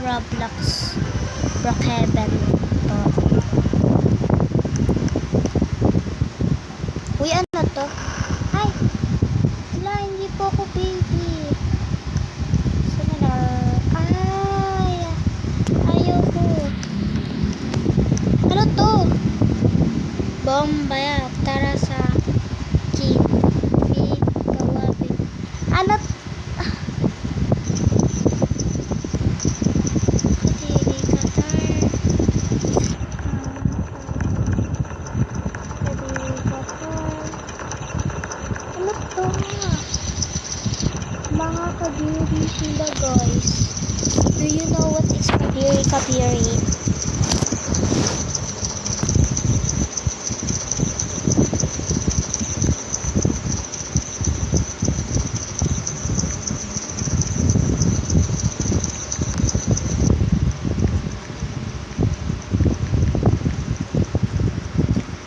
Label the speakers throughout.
Speaker 1: Roblox Brookhaven to. Uy, ano to? Ay! Wala, hindi po ako baby. Seminar. Ay! Ayoko. Ano to? Bombaya. Tara sa Kimi Kawabi. Ano? Kadiri Qatar. Kadiri Qatar. Ano to? Mga kadiri sila, guys. Do you know what is kadiri kabiri?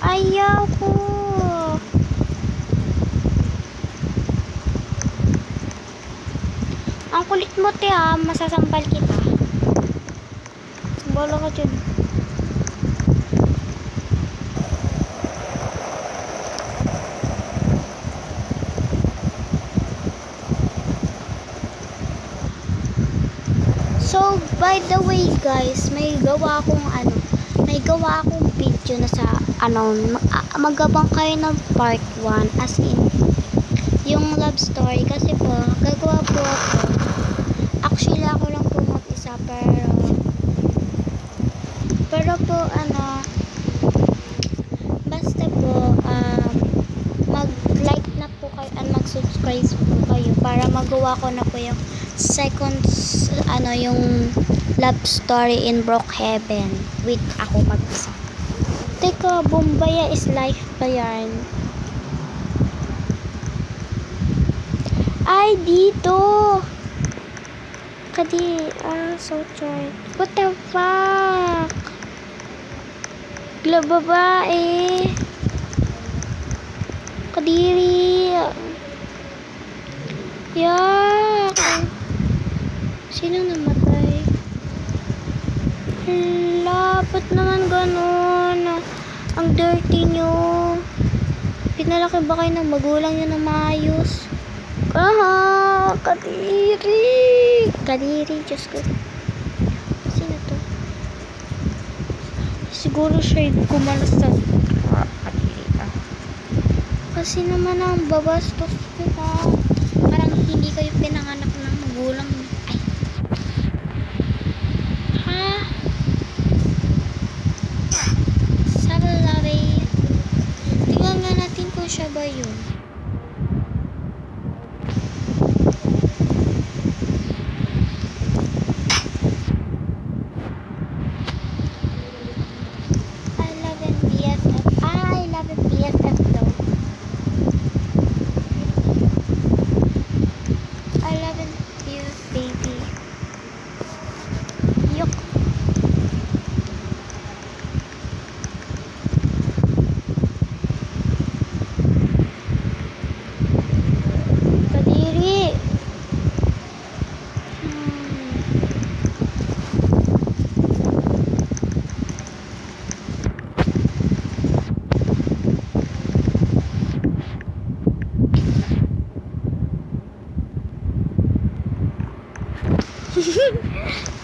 Speaker 1: Ayaw ko. Ang kulit mo, te, ha. Masasampal kita. Bala ka dyan. So, by the way, guys, may gawa akong video na sa magabang kayo ng part 1, as in yung love story, kasi po gagawa po ako. Actually ako lang po mag-isa, pero po basta po mag-like na po kayo and mag-subscribe po kayo para magawa ko na po yung second yung love story in Brookhaven with ako mag-isa. Teka, Bombaya is life ba yan? Ay, dito! So tired. What the fuck? Babae. Kadiri. Yak. Sino namatay? Hala, ba't naman ganun? Ang dirty nyo. Pinalaki ba kayo ng magulang nyo na maayos? Kadiri. Kadiri, Diyos ko. Sino to? Siguro siya yung kumalasad. Kadiri ka. Kasi naman ang babastos ko, ha. Parang hindi kayo pinanganak ng magulang. Ay. Ha? Salari. Tingnan nga natin kung siya ba yun.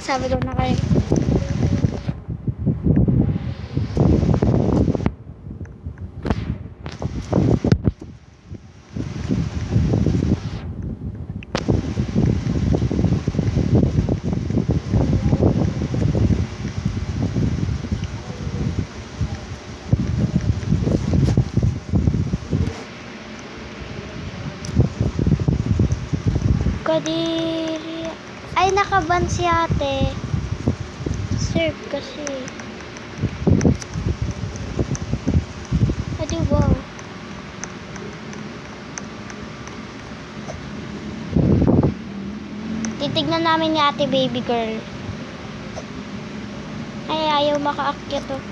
Speaker 1: Sabi ko na kayo. Kadiri. Ay, nakaban si ate. Serve kasi. Adi, wow. Titignan namin ni ate baby girl. Ay, ayaw makaakyat to.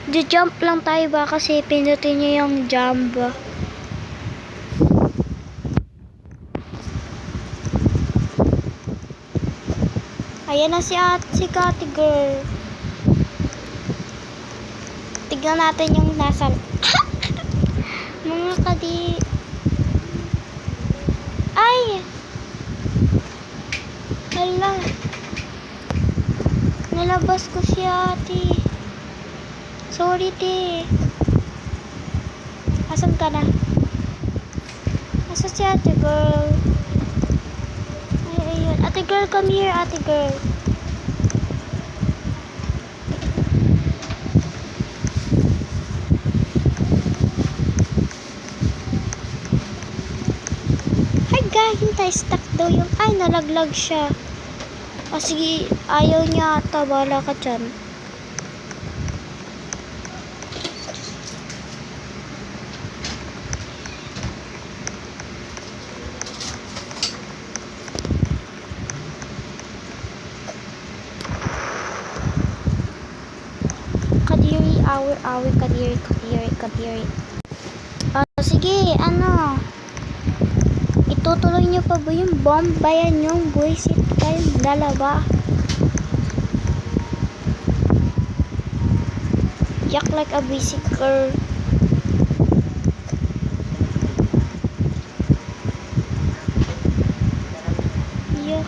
Speaker 1: Jump lang tayo ba kasi pinutin niya yung jump. Ayan na si Kati girl. Tignan natin yung nasa mga kadi. Ay! Hala. Nalabas ko si ate. Sorry, te. Asan ka na? Asa si ate girl? Ay, ayun. Ate girl, come here, ate girl. Ay, hintay. Stuck daw yung... Ay, nalaglag siya. O, sige. Ayaw niya ata. Bala ka dyan. Kadiri, awi, kadiri. Sige, ano? Itutuloy niyo pa ba yung bombayan yung buwisit kayong dalawa? Yak like a basic girl. Yak.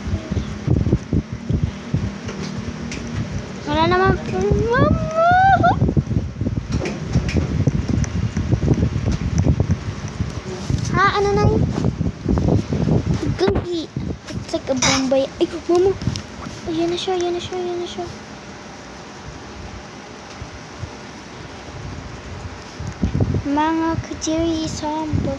Speaker 1: Wala naman po. Ha? Ano na yun? Gagi. It's like a bombay. Ay, mama. Ayan na siya. Mga kadiri sambo.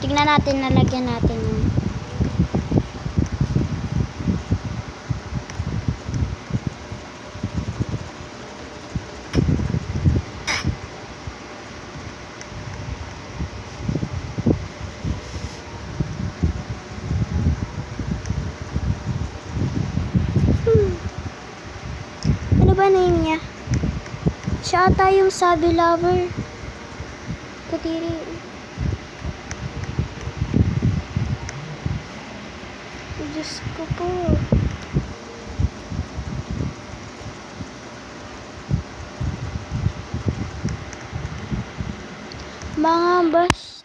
Speaker 1: Tignan natin, nalagyan natin yun. Ano ba name niya? Siya ata yung sabi lover. Kadiri. Diyos ko po. Mga bastos.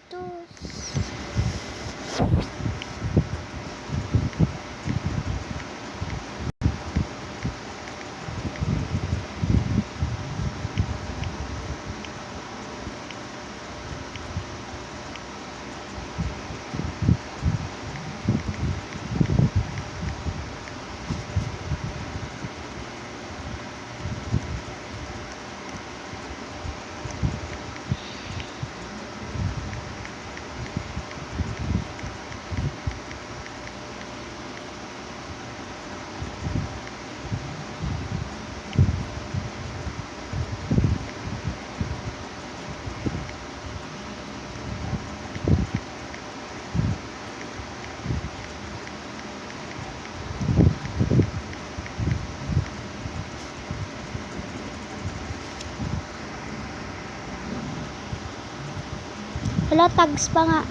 Speaker 1: Wala, tags pa nga.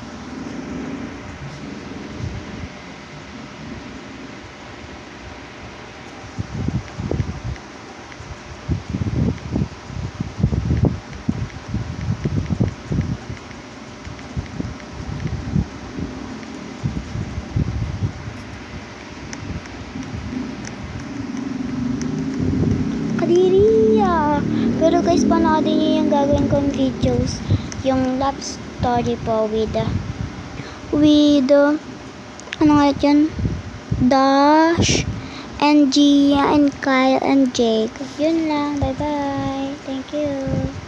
Speaker 1: Kadiri ah. Pero guys, panoodin niyo yung gagawin kong videos. Yung love story po with ano nga yun? Dash and Gia and Kyle and Jake. Yun lang. Bye bye. Thank you.